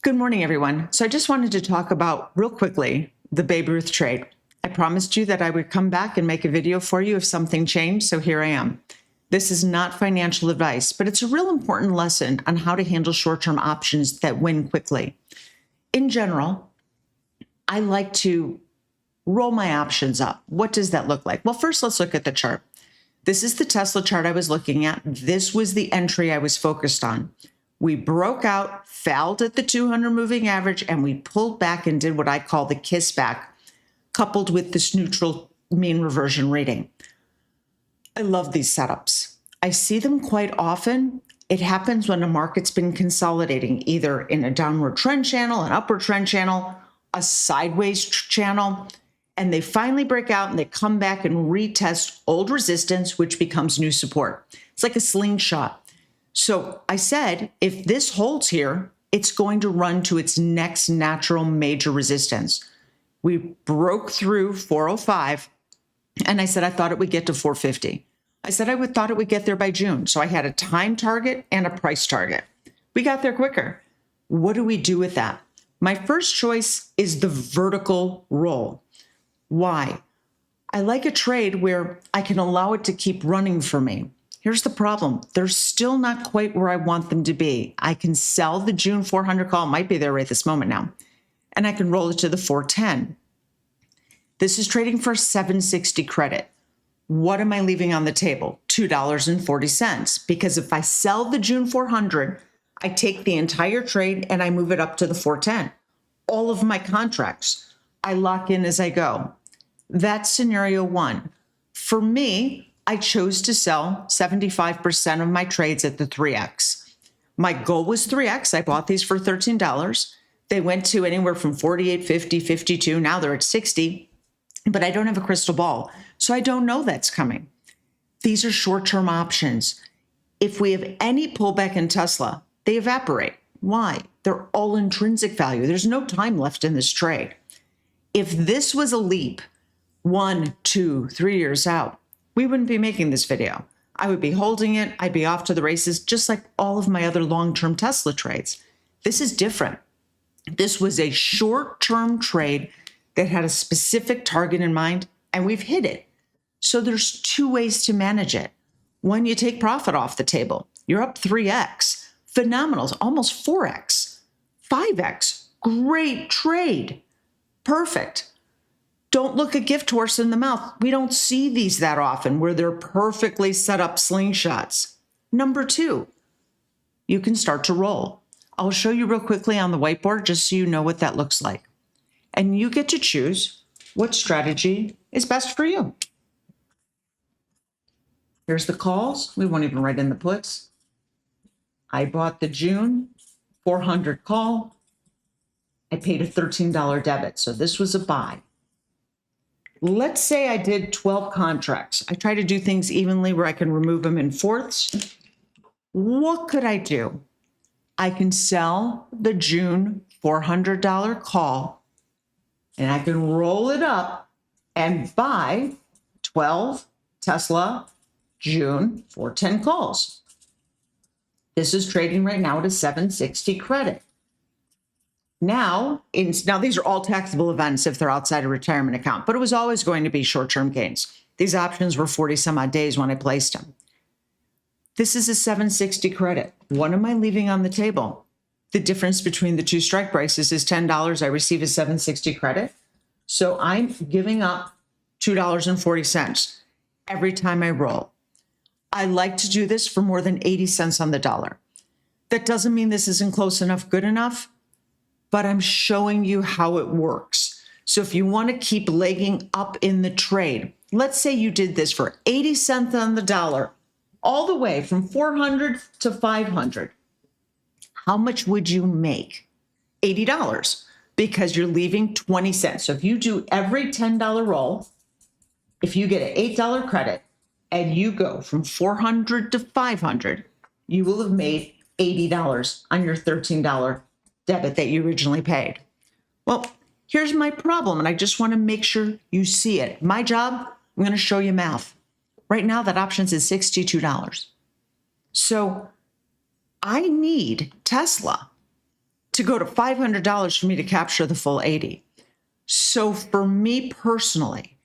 Good morning, everyone. So I just wanted to talk about real quickly the Babe Ruth trade. I promised you that I would come back and make a video for you if something changed, so here I am. This is not financial advice, but it's a real important lesson on how to handle short-term options that win quickly. In general, I like to roll my options up. What does that look like? Well, first, let's look at the chart. This is the Tesla chart I was looking at. This was the entry I was focused on. We broke out, fouled at the 200 moving average, and we pulled back and did what I call the kiss back, coupled with this neutral mean reversion reading. I love these setups. I see them quite often. It happens when a market's been consolidating, either in a downward trend channel, an upward trend channel, a sideways channel, and they finally break out and they come back and retest old resistance, which becomes new support. It's like a slingshot. So I said, if this holds here, it's going to run to its next natural major resistance. We broke through 405, and I said I thought it would get to 450. I said I thought it would get there by June. So I had a time target and a price target. We got there quicker. What do we do with that? My first choice is the vertical roll. Why? I like a trade where I can allow it to keep running for me. Here's the problem. They're still not quite where I want them to be. I can sell the June 400 call, might be there right this moment now, and I can roll it to the 410. This is trading for 760 credit. What am I leaving on the table? $2.40. Because if I sell the June 400, I take the entire trade and I move it up to the 410. All of my contracts, I lock in as I go. That's scenario one. For me, I chose to sell 75% of my trades at the 3X. My goal was 3X. I bought these for $13. They went to anywhere from 48, 50, 52. Now they're at 60, but I don't have a crystal ball, so I don't know that's coming. These are short-term options. If we have any pullback in Tesla, they evaporate. Why? They're all intrinsic value. There's no time left in this trade. If this was a leap 1, 2, 3 years out, we wouldn't be making this video. I would be holding it. I'd be off to the races, just like all of my other long-term Tesla trades. This is different. This was a short-term trade that had a specific target in mind, and we've hit it. So there's two ways to manage it. One, you take profit off the table. You're up 3X. Phenomenal, almost 4X, 5X. Great trade. Perfect. Don't look a gift horse in the mouth. We don't see these that often where they're perfectly set up slingshots. Number two, you can start to roll. I'll show you real quickly on the whiteboard just so you know what that looks like. And you get to choose what strategy is best for you. Here's the calls. We won't even write in the puts. I bought the June 400 call. I paid a $13 debit, so this was a buy. Let's say I did 12 contracts. I try to do things evenly where I can remove them in fourths. What could I do? I can sell the June $400 call, and I can roll it up and buy 12 Tesla June 410 calls. This is trading right now at a 760 credit. Now these are all taxable events if they're outside a retirement account, but it was always going to be short-term gains. These options were 40 some odd days when I placed them. This is a 760 credit. What am I leaving on the table? The difference between the two strike prices is $10. I receive a 760 credit. So I'm giving up $2.40 every time I roll. I like to do this for more than 80 cents on the dollar. That doesn't mean this isn't close enough, good enough, but I'm showing you how it works. So if you want to keep legging up in the trade, let's say you did this for 80 cents on the dollar, all the way from 400 to 500. How much would you make? $80, because you're leaving 20 cents. So if you do every $10 roll, if you get an $8 credit and you go from 400 to 500, you will have made $80 on your $13 debit that you originally paid. Well, here's my problem, and I just want to make sure you see it. My job, I'm going to show you math. Right now, that option is $62. So I need Tesla to go to $500 for me to capture the full 80. So for me personally,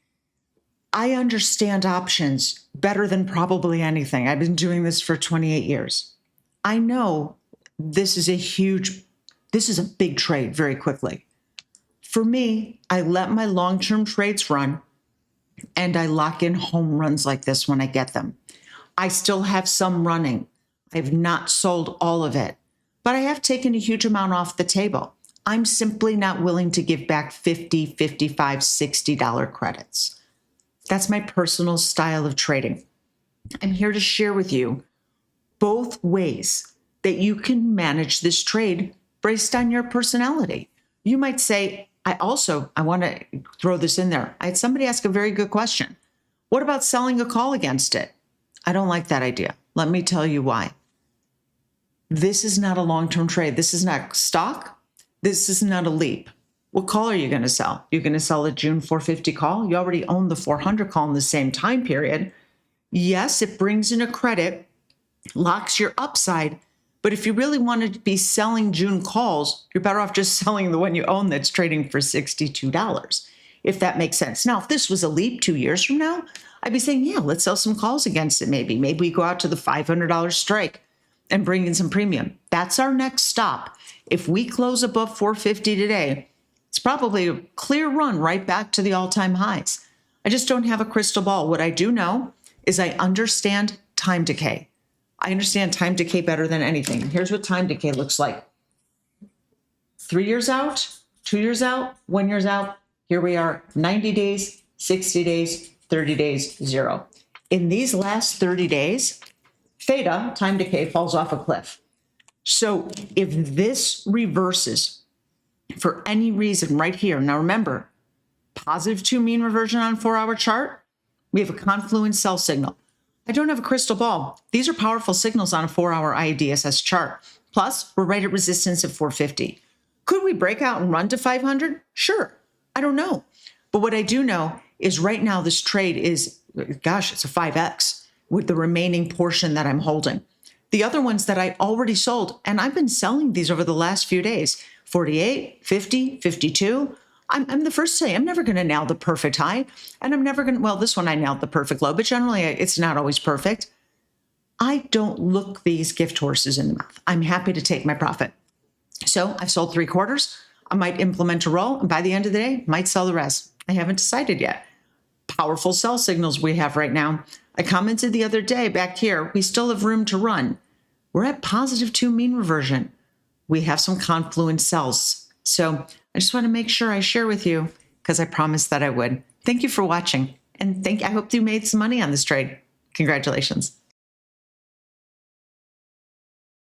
I understand options better than probably anything. I've been doing this for 28 years. I know this is a big trade very quickly. For me, I let my long-term trades run and I lock in home runs like this when I get them. I still have some running. I've not sold all of it, but I have taken a huge amount off the table. I'm simply not willing to give back $50, $55, $60 credits. That's my personal style of trading. I'm here to share with you both ways that you can manage this trade based on your personality. You might say, I want to throw this in there. I had somebody ask a very good question. What about selling a call against it? I don't like that idea. Let me tell you why. This is not a long-term trade. This is not stock. This is not a leap. What call are you going to sell? You're going to sell a June 450 call? You already own the 400 call in the same time period. Yes, it brings in a credit, locks your upside. But if you really wanted to be selling June calls, you're better off just selling the one you own that's trading for $62, if that makes sense. Now, if this was a leap 2 years from now, I'd be saying, yeah, let's sell some calls against it maybe. Maybe we go out to the $500 strike and bring in some premium. That's our next stop. If we close above 450 today, it's probably a clear run right back to the all-time highs. I just don't have a crystal ball. What I do know is I understand time decay. I understand time decay better than anything. Here's what time decay looks like. 3 years out, 2 years out, 1 year out. Here we are, 90 days, 60 days, 30 days, 0. In these last 30 days, theta, time decay, falls off a cliff. So if this reverses for any reason right here, now remember, positive 2 mean reversion on 4-hour chart, we have a Confluence sell signal. I don't have a crystal ball. These are powerful signals on a 4-hour IADSS chart. Plus, we're right at resistance at 450. Could we break out and run to 500? Sure. I don't know. But what I do know is right now this trade is, gosh, it's a 5X with the remaining portion that I'm holding. The other ones that I already sold, and I've been selling these over the last few days, 48, 50, 52. I'm the first to say I'm never going to nail the perfect high, and I'm never going to, well, this one I nailed the perfect low, but generally it's not always perfect. I don't look these gift horses in the mouth. I'm happy to take my profit. So I've sold 3/4. I might implement a roll, and by the end of the day, might sell the rest. I haven't decided yet. Powerful sell signals we have right now. I commented the other day back here, we still have room to run. We're at positive 2 mean reversion. We have some Confluence sells. So I just want to make sure I share with you because I promised that I would. Thank you for watching. And I hope you made some money on this trade. Congratulations.